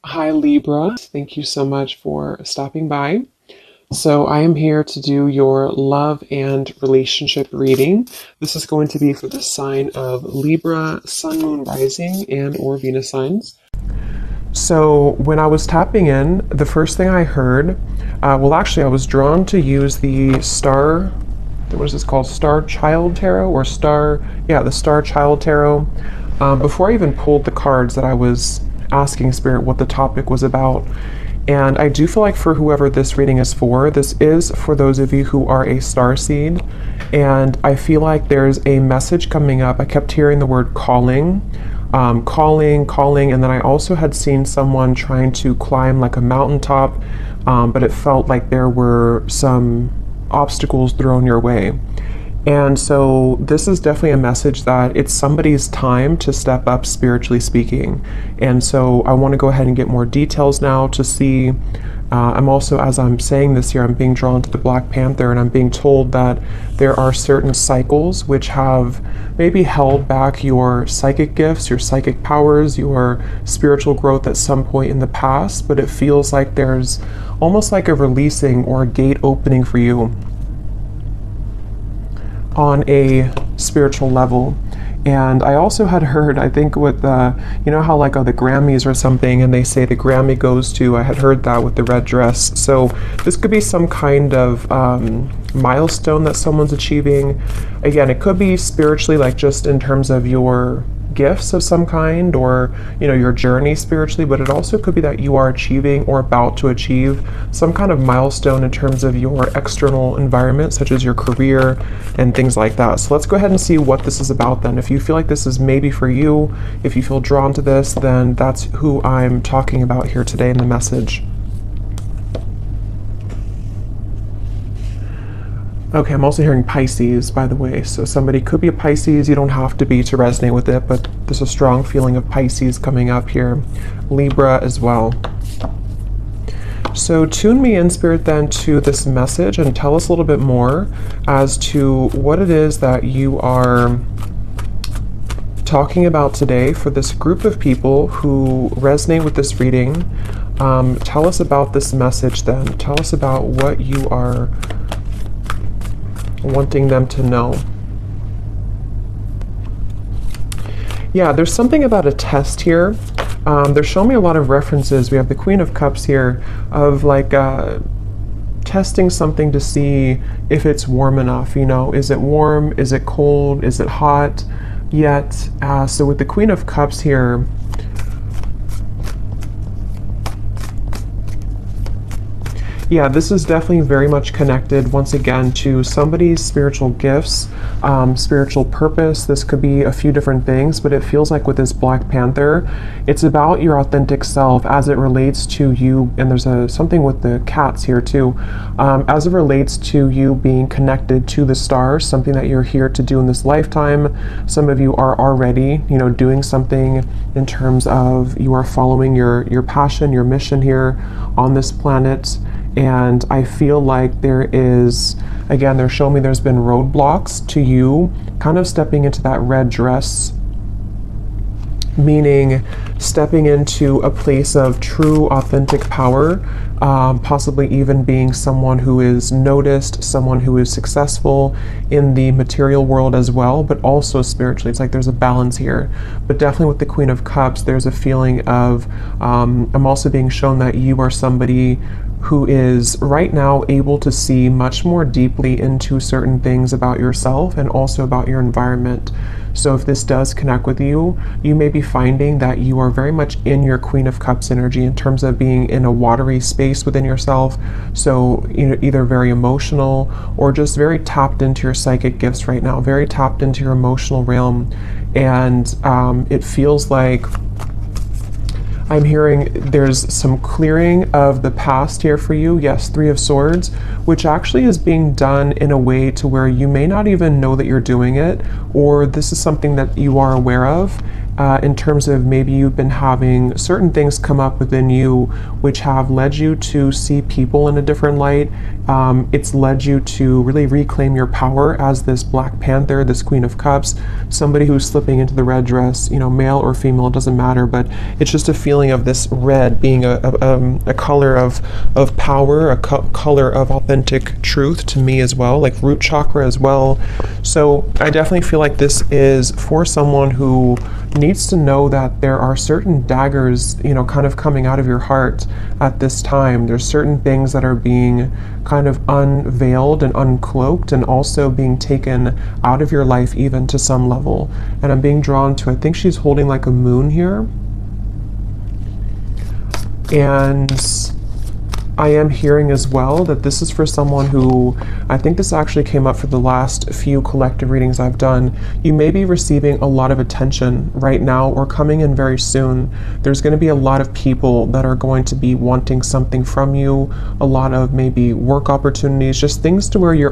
Hi, Libra. Thank you so much for stopping by. So, I am here to do your love and relationship reading. This is going to be for the sign of Libra, Sun, Moon, Rising, and or Venus signs. So, when I was tapping in, the first thing I heard, I was drawn to use the star. What is this called? Star Child Tarot or the Star Child Tarot. Before I even pulled the cards that I was asking Spirit what the topic was about. And I do feel like for whoever this reading is for, this is for those of you who are a star seed. And I feel like there's a message coming up. I kept hearing the word calling, calling. And then I also had seen someone trying to climb like a mountaintop, but it felt like there were some obstacles thrown your way. And so this is definitely a message that it's somebody's time to step up spiritually speaking. And so I want to go ahead and get more details now to see. I'm also, as I'm saying this here, I'm being drawn to the Black Panther, and I'm being told that there are certain cycles which have maybe held back your psychic gifts, your psychic powers, your spiritual growth at some point in the past, but it feels like there's almost like a releasing or a gate opening for you on a spiritual level. And I also had heard, I think with you know how like the Grammys or something, and they say the Grammy goes to, I had heard that with the red dress. So this could be some kind of milestone that someone's achieving. Again, it could be spiritually, like just in terms of your gifts of some kind, or your journey spiritually, but it also could be that you are achieving or about to achieve some kind of milestone in terms of your external environment, such as your career and things like that. So let's go ahead and see what this is about then. If you feel like this is maybe for you, if you feel drawn to this, then that's who I'm talking about here today in the message. Okay, I'm also hearing Pisces, by the way. So somebody could be a Pisces. You don't have to be to resonate with it, but there's a strong feeling of Pisces coming up here. Libra as well. So tune me in, Spirit, then to this message and tell us a little bit more as to what it is that you are talking about today for this group of people who resonate with this reading. Tell us about this message then. Tell us about what you are wanting them to know. Yeah, there's something about a test here. They're showing me a lot of references. We have the Queen of Cups here of like testing something to see if it's warm enough. Is it warm? Is it cold? Is it hot? Yet, so with the Queen of Cups here, yeah, this is definitely very much connected, once again, to somebody's spiritual gifts, spiritual purpose. This could be a few different things, but it feels like with this Black Panther, it's about your authentic self as it relates to you. And there's something with the cats here too, as it relates to you being connected to the stars, something that you're here to do in this lifetime. Some of you are already, doing something in terms of you are following your passion, your mission here on this planet. And I feel like there is, again, they're showing me there's been roadblocks to you kind of stepping into that red dress, meaning stepping into a place of true authentic power, possibly even being someone who is noticed, someone who is successful in the material world as well, but also spiritually. It's like there's a balance here. But definitely with the Queen of Cups, there's a feeling of, I'm also being shown that you are somebody who is right now able to see much more deeply into certain things about yourself and also about your environment. So if this does connect with you, you may be finding that you are very much in your Queen of Cups energy in terms of being in a watery space within yourself. So either very emotional or just very tapped into your psychic gifts right now, very tapped into your emotional realm. And it feels like I'm hearing there's some clearing of the past here for you. Yes, Three of Swords, which actually is being done in a way to where you may not even know that you're doing it, or this is something that you are aware of. in terms of maybe you've been having certain things come up within you which have led you to see people in a different light. It's led you to really reclaim your power as this Black Panther, this Queen of Cups, somebody who's slipping into the red dress, you know, male or female, it doesn't matter, but it's just a feeling of this red being a color of power, a color of authentic truth to me as well, like root chakra as well. So I definitely feel like this is for someone who needs to know that there are certain daggers, you know, kind of coming out of your heart at this time. There's certain things that are being kind of unveiled and uncloaked and also being taken out of your life even to some level. And I'm being drawn to, I think she's holding like a moon here. And I am hearing as well that this is for someone who, I think this actually came up for the last few collective readings I've done. You may be receiving a lot of attention right now or coming in very soon. There's going to be a lot of people that are going to be wanting something from you, a lot of maybe work opportunities, just things to where you're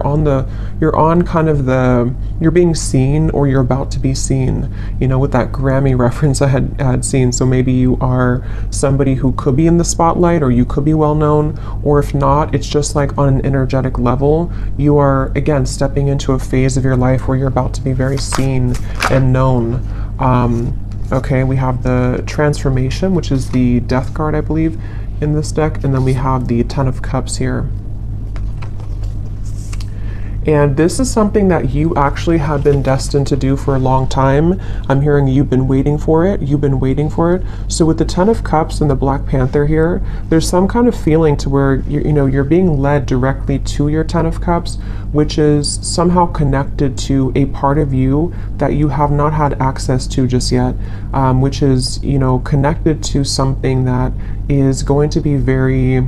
being seen or you're about to be seen, you know, with that Grammy reference I had seen. So maybe you are somebody who could be in the spotlight or you could be well known. Or if not, it's just like on an energetic level, you are again stepping into a phase of your life where you're about to be very seen and known. Okay, we have the Transformation, which is the Death card, I believe, in this deck, and then we have the Ten of Cups here. And this is something that you actually have been destined to do for a long time. I'm hearing you've been waiting for it. You've been waiting for it. So with the Ten of Cups and the Black Panther here, there's some kind of feeling to where you're being led directly to your Ten of Cups, which is somehow connected to a part of you that you have not had access to just yet, which is, you know, connected to something that is going to be very,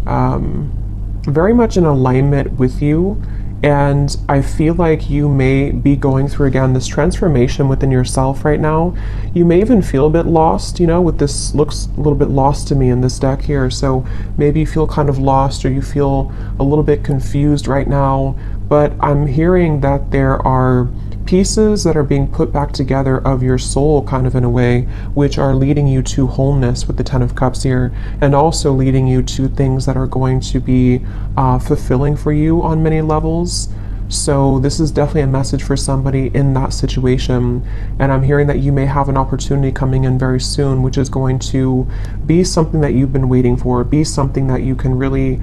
very much in alignment with you. And I feel like you may be going through, again, this transformation within yourself right now. You may even feel a bit lost, you know, with this looks a little bit lost to me in this deck here. So maybe you feel kind of lost or you feel a little bit confused right now. But I'm hearing that there are pieces that are being put back together of your soul kind of in a way, which are leading you to wholeness with the Ten of Cups here, and also leading you to things that are going to be fulfilling for you on many levels. So this is definitely a message for somebody in that situation. And I'm hearing that you may have an opportunity coming in very soon, which is going to be something that you've been waiting for, be something that you can really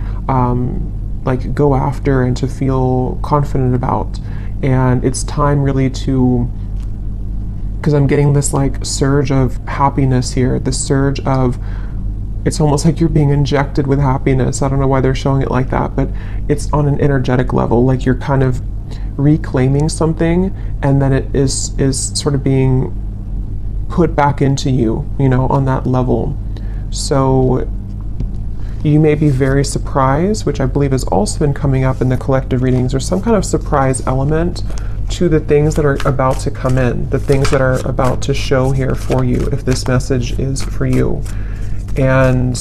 like go after and to feel confident about. And it's time really to, because I'm getting this like surge of happiness here, the surge of, it's almost like you're being injected with happiness. I don't know why they're showing it like that, but it's on an energetic level, like you're kind of reclaiming something and then it is sort of being put back into you, you know, on that level. So you may be very surprised, which I believe has also been coming up in the collective readings, or some kind of surprise element to the things that are about to come in, the things that are about to show here for you, if this message is for you. And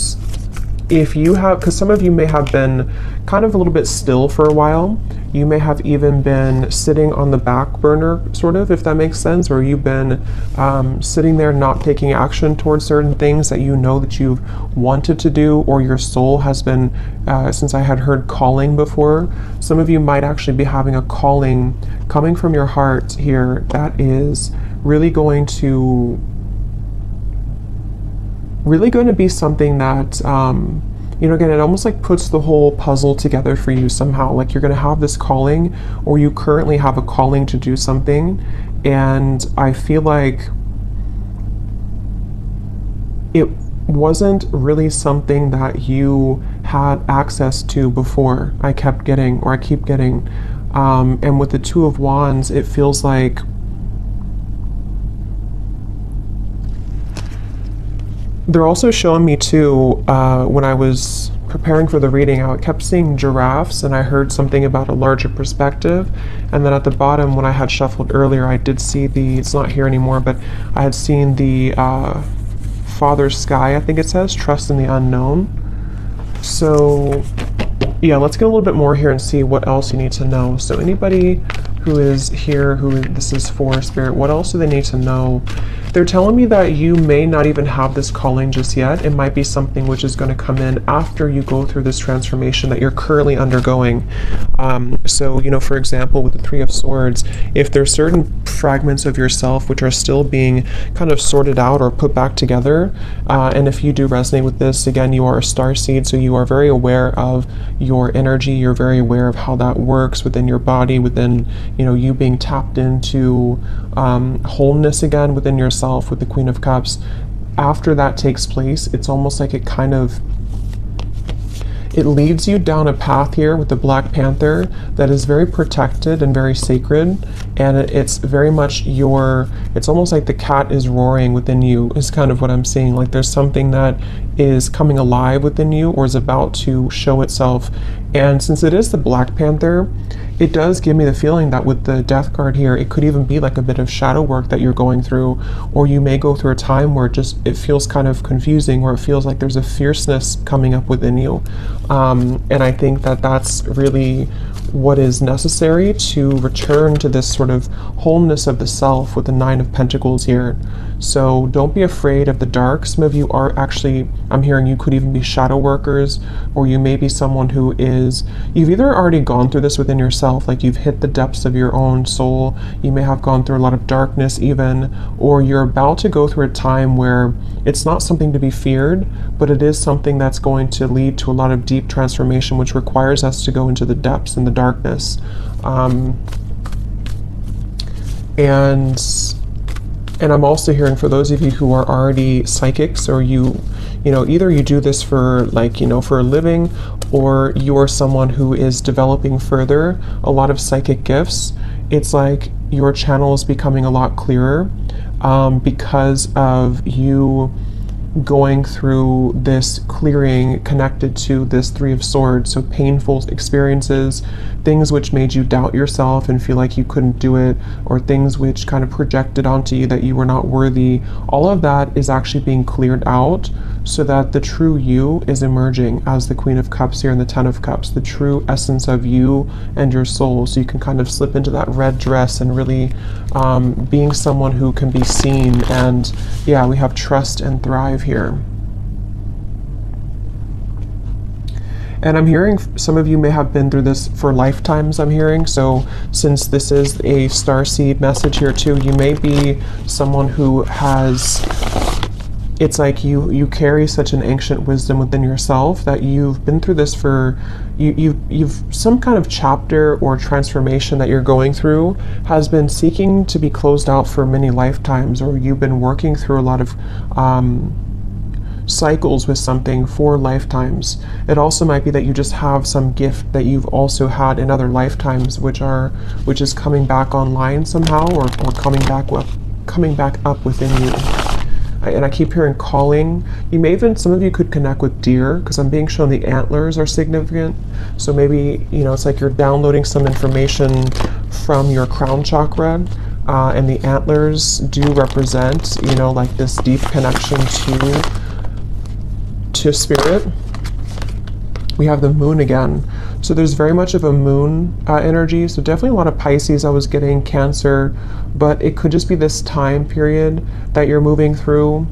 if you have, because some of you may have been kind of a little bit still for a while, you may have even been sitting on the back burner, sort of, if that makes sense, or you've been sitting there not taking action towards certain things that you know that you've wanted to do, or your soul has been, since I had heard calling before, some of you might actually be having a calling coming from your heart here that is really going to be something that, you know, again, it almost like puts the whole puzzle together for you somehow. Like you're going to have this calling, or you currently have a calling to do something. And I feel like it wasn't really something that you had access to before. I keep getting. And with the Two of Wands, it feels like they're also showing me too, when I was preparing for the reading, I kept seeing giraffes and I heard something about a larger perspective. And then at the bottom, when I had shuffled earlier, I did see it's not here anymore, but I had seen the Father Sky, I think it says, trust in the unknown. So yeah, let's get a little bit more here and see what else you need to know. So anybody who is here, who this is for, Spirit? What else do they need to know? They're telling me that you may not even have this calling just yet. It might be something which is going to come in after you go through this transformation that you're currently undergoing. So, you know, for example, with the Three of Swords, if there's certain fragments of yourself which are still being kind of sorted out or put back together, and if you do resonate with this, again, you are a starseed, so you are very aware of your energy. You're very aware of how that works within your body, within, you know, you being tapped into wholeness again within yourself with the Queen of Cups. After that takes place, it's almost like it leads you down a path here with the Black Panther that is very protected and very sacred, and it's very much it's almost like the cat is roaring within you, is kind of what I'm seeing. Like there's something that is coming alive within you or is about to show itself. And since it is the Black Panther, it does give me the feeling that with the Death card here, it could even be like a bit of shadow work that you're going through, or you may go through a time where it feels kind of confusing, or it feels like there's a fierceness coming up within you. And I think that that's really what is necessary to return to this sort of wholeness of the self with the Nine of Pentacles here. So don't be afraid of the dark. Some of you are actually, I'm hearing you could even be shadow workers, or you may be someone who you've either already gone through this within yourself, like you've hit the depths of your own soul, you may have gone through a lot of darkness even, or you're about to go through a time where it's not something to be feared, but it is something that's going to lead to a lot of deep transformation, which requires us to go into the depths and the darkness. And I'm also hearing, for those of you who are already psychics, or you know, either you do this for, like, you know, for a living, or you're someone who is developing further a lot of psychic gifts, it's like your channel is becoming a lot clearer because of you going through this clearing connected to this Three of Swords. So painful experiences, things which made you doubt yourself and feel like you couldn't do it, or things which kind of projected onto you that you were not worthy, all of that is actually being cleared out, so that the true you is emerging as the Queen of Cups here and the Ten of Cups, the true essence of you and your soul. So you can kind of slip into that red dress and really being someone who can be seen. And yeah, we have trust and thrive here. And I'm hearing some of you may have been through this for lifetimes, I'm hearing. So since this is a starseed message here too, you may be someone who has, it's like you carry such an ancient wisdom within yourself that you've been through this for, you've some kind of chapter or transformation that you're going through has been seeking to be closed out for many lifetimes, or you've been working through a lot of cycles with something for lifetimes. It also might be that you just have some gift that you've also had in other lifetimes, which is coming back online somehow, or coming back up within you. And I keep hearing calling. You may even, some of you could connect with deer, because I'm being shown the antlers are significant. So maybe, you know, it's like you're downloading some information from your crown chakra, and the antlers do represent, you know, like this deep connection to spirit. We have the moon again. So there's very much of a moon energy. So definitely a lot of Pisces. I was getting Cancer, but it could just be this time period that you're moving through.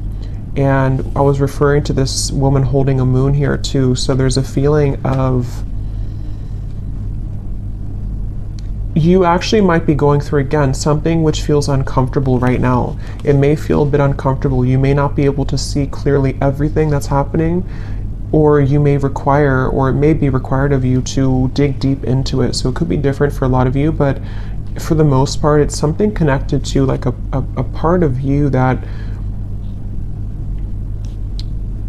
And I was referring to this woman holding a moon here too. So there's a feeling of, you actually might be going through, again, something which feels uncomfortable right now. It may feel a bit uncomfortable. You may not be able to see clearly everything that's happening, or you may require, or it may be required of you to dig deep into it. So it could be different for a lot of you, but for the most part, it's something connected to like a part of you that,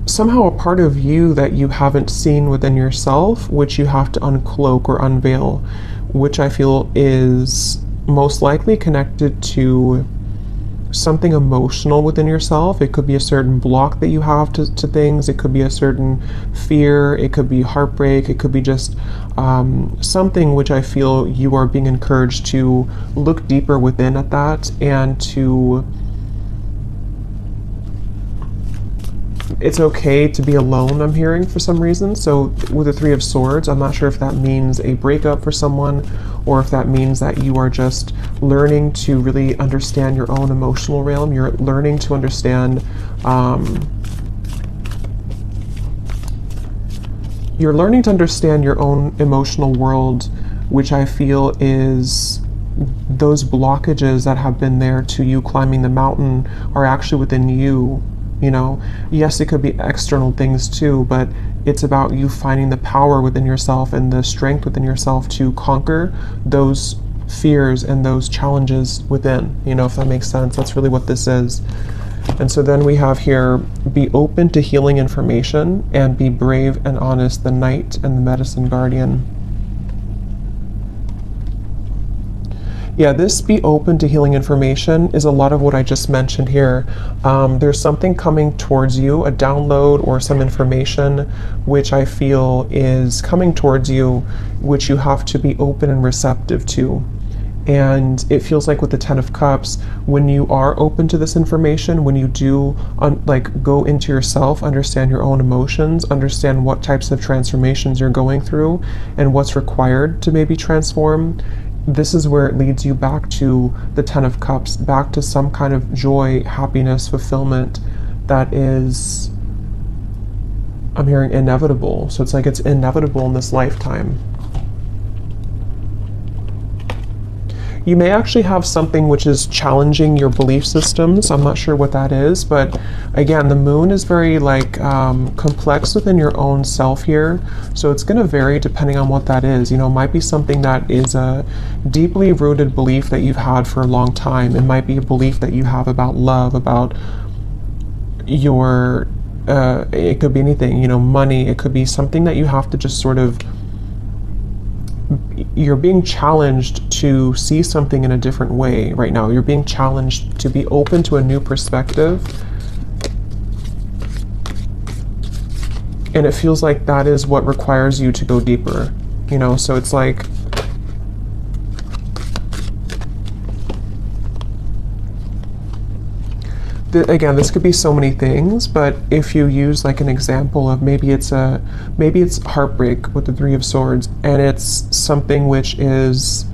somehow a part of you that you haven't seen within yourself, which you have to uncloak or unveil, which I feel is most likely connected to something emotional within yourself. It could be a certain block that you have to things. It could be a certain fear. It could be heartbreak. It could be just something which I feel you are being encouraged to look deeper within at that, and to it's okay to be alone, I'm hearing, for some reason. So with the Three of Swords, I'm not sure if that means a breakup for someone, or if that means that you are just learning to really understand your own emotional realm. You're learning to understand, you're learning to understand your own emotional world, which I feel is those blockages that have been there to you climbing the mountain are actually within you. You know, yes, it could be external things too, but it's about you finding the power within yourself and the strength within yourself to conquer those fears and those challenges within, you know, if that makes sense. That's really what this is. And so then we have here, be open to healing information and be brave and honest, the Knight and the Medicine Guardian. Yeah, this be open to healing information is a lot of what I just mentioned here. There's something coming towards you, a download or some information, which I feel is coming towards you, which you have to be open and receptive to. And it feels like with the Ten of Cups, when you are open to this information, when you do like go into yourself, understand your own emotions, understand what types of transformations you're going through and what's required to maybe transform, this is where it leads you back to the Ten of Cups, back to some kind of joy, happiness, fulfillment that is, I'm hearing, inevitable. So it's like it's inevitable in this lifetime. You may actually have something which is challenging your belief systems. I'm not sure what that is, but again, the moon is very like complex within your own self here. So it's going to vary depending on what that is. You know, it might be something that is a deeply rooted belief that you've had for a long time. It might be a belief that you have about love, about your, it could be anything, you know, money. It could be something that you have to just sort of, you're being challenged to see something in a different way right now. You're being challenged to be open to a new perspective. And it feels like that is what requires you to go deeper, you know? So it's like, again, this could be so many things, but if you use like an example of maybe it's heartbreak with the Three of Swords, and it's something which is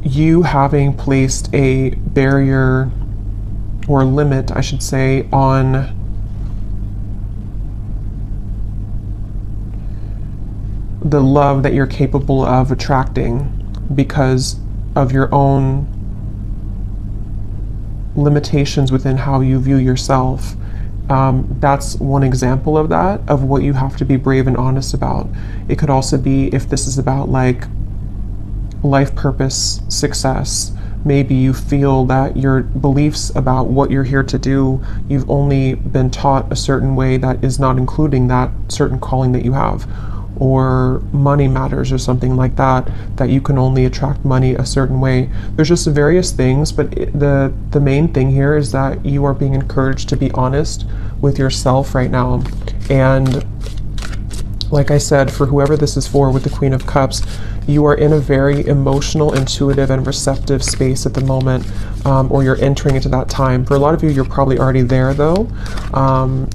you having placed a barrier or limit, I should say, on the love that you're capable of attracting because of your own limitations within how you view yourself. That's one example of that, of what you have to be brave and honest about. It could also be if this is about like life purpose, success. Maybe you feel that your beliefs about what you're here to do, you've only been taught a certain way that is not including that certain calling that you have. Or money matters or something like that, that you can only attract money a certain way. There's just various things, but the main thing here is that you are being encouraged to be honest with yourself right now. And like I said, for whoever this is for with the Queen of Cups, you are in a very emotional, intuitive, and receptive space at the moment, or you're entering into that time. For a lot of you, you're probably already there though.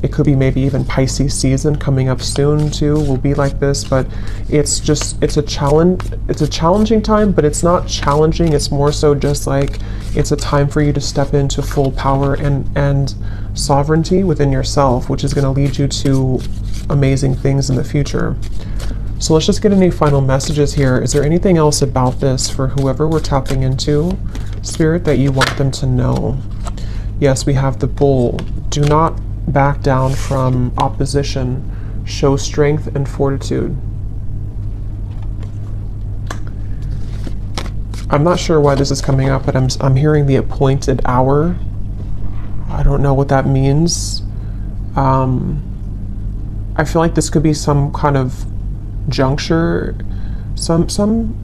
It could be maybe even Pisces season coming up soon too, will be like this, but it's a challenging time, but it's not challenging. It's more so just like, it's a time for you to step into full power and sovereignty within yourself, which is going to lead you to amazing things in the future. So let's just get any final messages here. Is there anything else about this for whoever we're tapping into, Spirit, that you want them to know? Yes, we have the Bull. Do not back down from opposition. Show strength and fortitude. I'm not sure why this is coming up, but I'm hearing the appointed hour. I don't know what that means. I feel like this could be some kind of juncture, some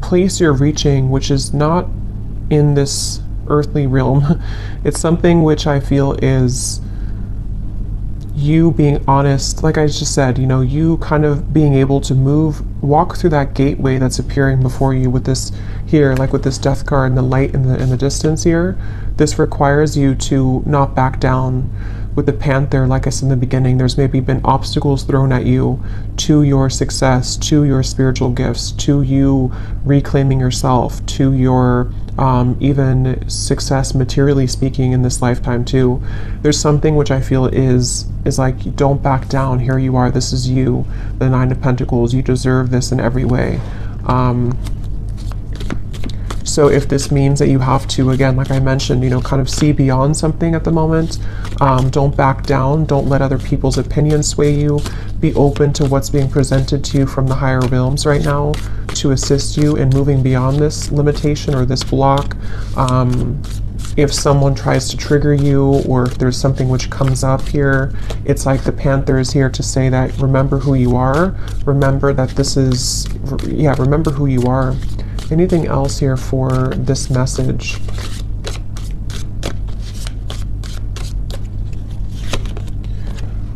place you're reaching which is not in this earthly realm. It's something which I feel is, you being honest, like I just said, you kind of being able to walk through that gateway that's appearing before you with this here, like with this death card and the light in the distance here. This requires you to not back down. With the Panther, like I said in the beginning, there's maybe been obstacles thrown at you to your success, to your spiritual gifts, to you reclaiming yourself, to your even success materially speaking in this lifetime too. There's something which I feel is like, don't back down. Here you are. This is you, the Nine of Pentacles. You deserve this in every way. So if this means that you have to, again, like I mentioned, kind of see beyond something at the moment, don't back down. Don't let other people's opinions sway you. Be open to what's being presented to you from the higher realms right now to assist you in moving beyond this limitation or this block. If someone tries to trigger you, or if there's something which comes up here, it's like the Panther is here to say that remember who you are. Remember that remember who you are. Anything else here for this message?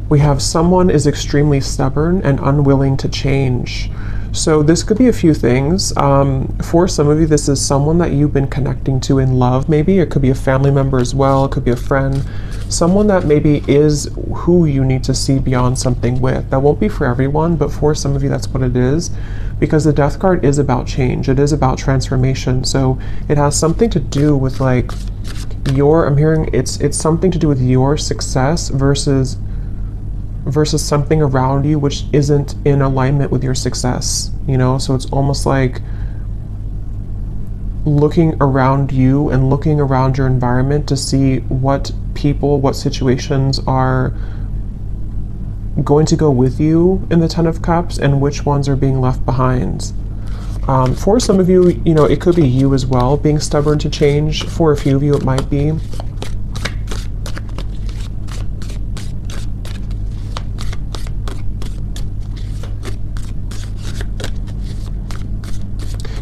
We have someone is extremely stubborn and unwilling to change. So this could be a few things. For some of you, this is someone that you've been connecting to in love, maybe. It could be a family member as well. It could be a friend. Someone that maybe is who you need to see beyond something with. That won't be for everyone, but for some of you, that's what it is. Because the Death card is about change. It is about transformation. So it has something to do with like I'm hearing it's something to do with your success versus something around you which isn't in alignment with your success, so it's almost like looking around you and looking around your environment to see what people, what situations are going to go with you in the Ten of Cups and which ones are being left behind. For some of you, it could be you as well being stubborn to change. For a few of you, it might be.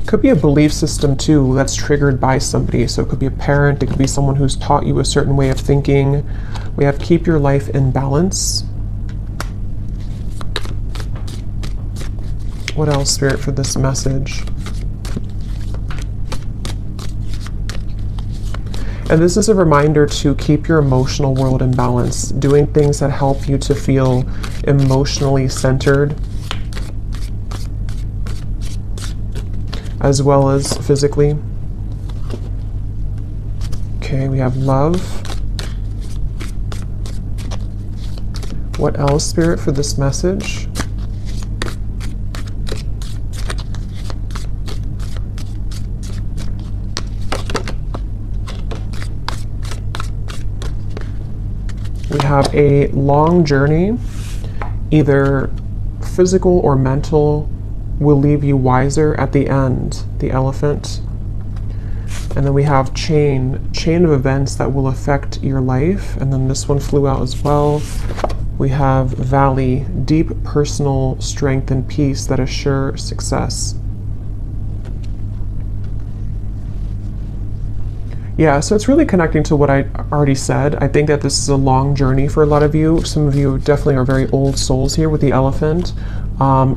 Could be a belief system too that's triggered by somebody. So it could be a parent, it could be someone who's taught you a certain way of thinking. We have keep your life in balance. What else, Spirit, for this message? And this is a reminder to keep your emotional world in balance, doing things that help you to feel emotionally centered, as well as physically. Okay, we have love. What else, Spirit, for this message? We have a long journey, either physical or mental, will leave you wiser at the end, the Elephant. And then we have chain of events that will affect your life. And then this one flew out as well. We have Valley, deep personal strength and peace that assure success. Yeah, so it's really connecting to what I already said. I think that this is a long journey for a lot of you. Some of you definitely are very old souls here with the Elephant.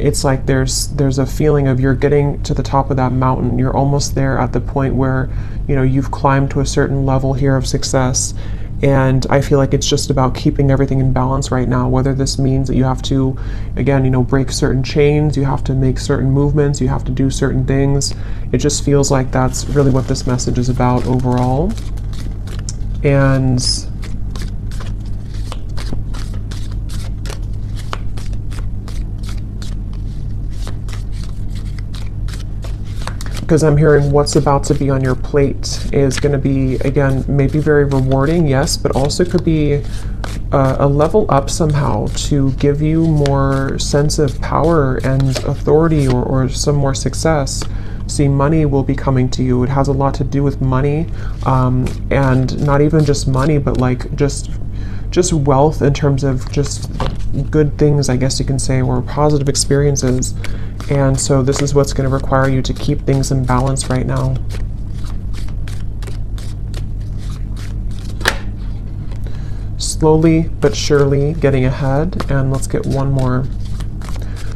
It's like there's a feeling of you're getting to the top of that mountain. You're almost there at the point where, you've climbed to a certain level here of success. And I feel like it's just about keeping everything in balance right now, whether this means that you have to, again, break certain chains, you have to make certain movements, you have to do certain things. It just feels like that's really what this message is about overall. And because I'm hearing what's about to be on your plate is going to be, again, maybe very rewarding, yes, but also could be a level up somehow to give you more sense of power and authority, or some more success. See, money will be coming to you. It has a lot to do with money, and not even just money, but like just wealth in terms of just good things, I guess you can say, or positive experiences. And so this is what's going to require you to keep things in balance right now. slowly but surely getting ahead. And let's get one more.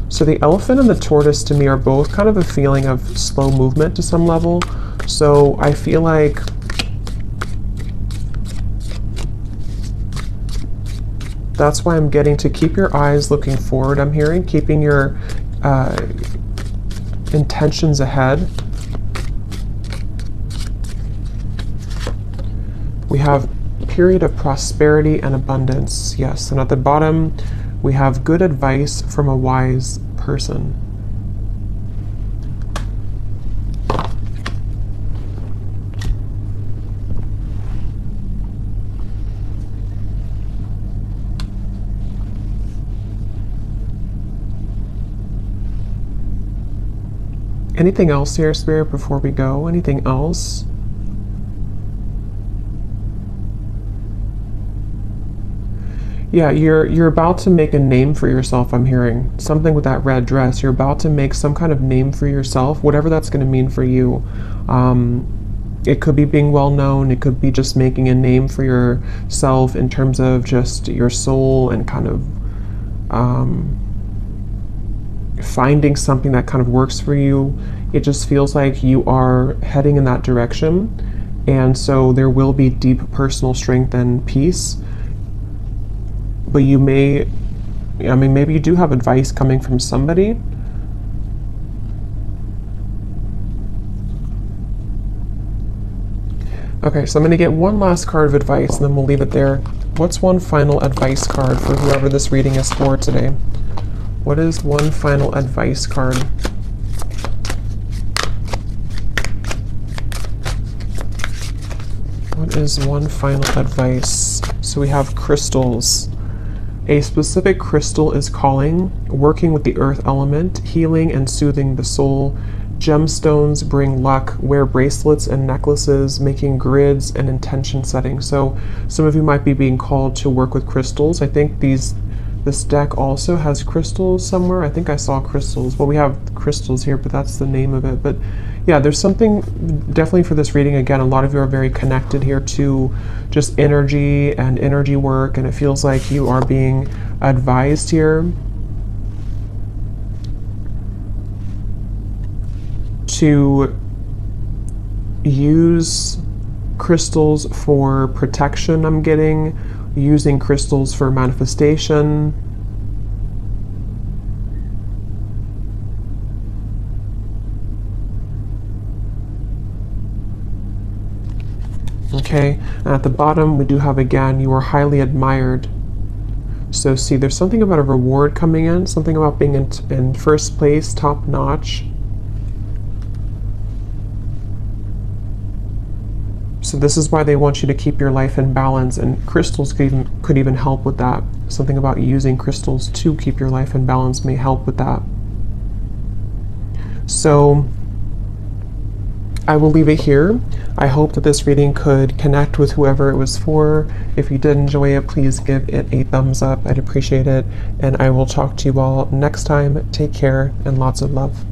So the elephant and the tortoise to me are both kind of a feeling of slow movement to some level. So I feel like that's why I'm getting to keep your eyes looking forward. I'm hearing keeping your intentions ahead. We have period of prosperity and abundance. Yes, and at the bottom we have good advice from a wise person. Anything else here, Spirit, before we go? Anything else? Yeah, you're about to make a name for yourself, I'm hearing. Something with that red dress. You're about to make some kind of name for yourself, whatever that's going to mean for you. It could be being well known. It could be just making a name for yourself in terms of just your soul and kind of finding something that kind of works for you. It just feels like you are heading in that direction. And so there will be deep personal strength and peace. But you may, I mean, maybe you do have advice coming from somebody. Okay, so I'm going to get one last card of advice and then we'll leave it there. What's one final advice card for whoever this reading is for today? What is one final advice card? What is one final advice? So we have crystals. A specific crystal is calling, working with the earth element, healing and soothing the soul. Gemstones bring luck, wear bracelets and necklaces, making grids and intention setting. So some of you might be being called to work with crystals. I think this deck also has crystals somewhere. I think I saw crystals. Well, we have crystals here, but that's the name of it. But yeah, there's something definitely for this reading. Again, a lot of you are very connected here to just energy and energy work, and it feels like you are being advised here to use crystals for protection. I'm getting using crystals for manifestation. Okay, and at the bottom we do have again, you are highly admired. So see, there's something about a reward coming in, something about being in first place, top notch. So this is why they want you to keep your life in balance, and crystals could even help with that. Something about using crystals to keep your life in balance may help with that. So I will leave it here. I hope that this reading could connect with whoever it was for. If you did enjoy it, please give it a thumbs up. I'd appreciate it. And I will talk to you all next time. Take care and lots of love.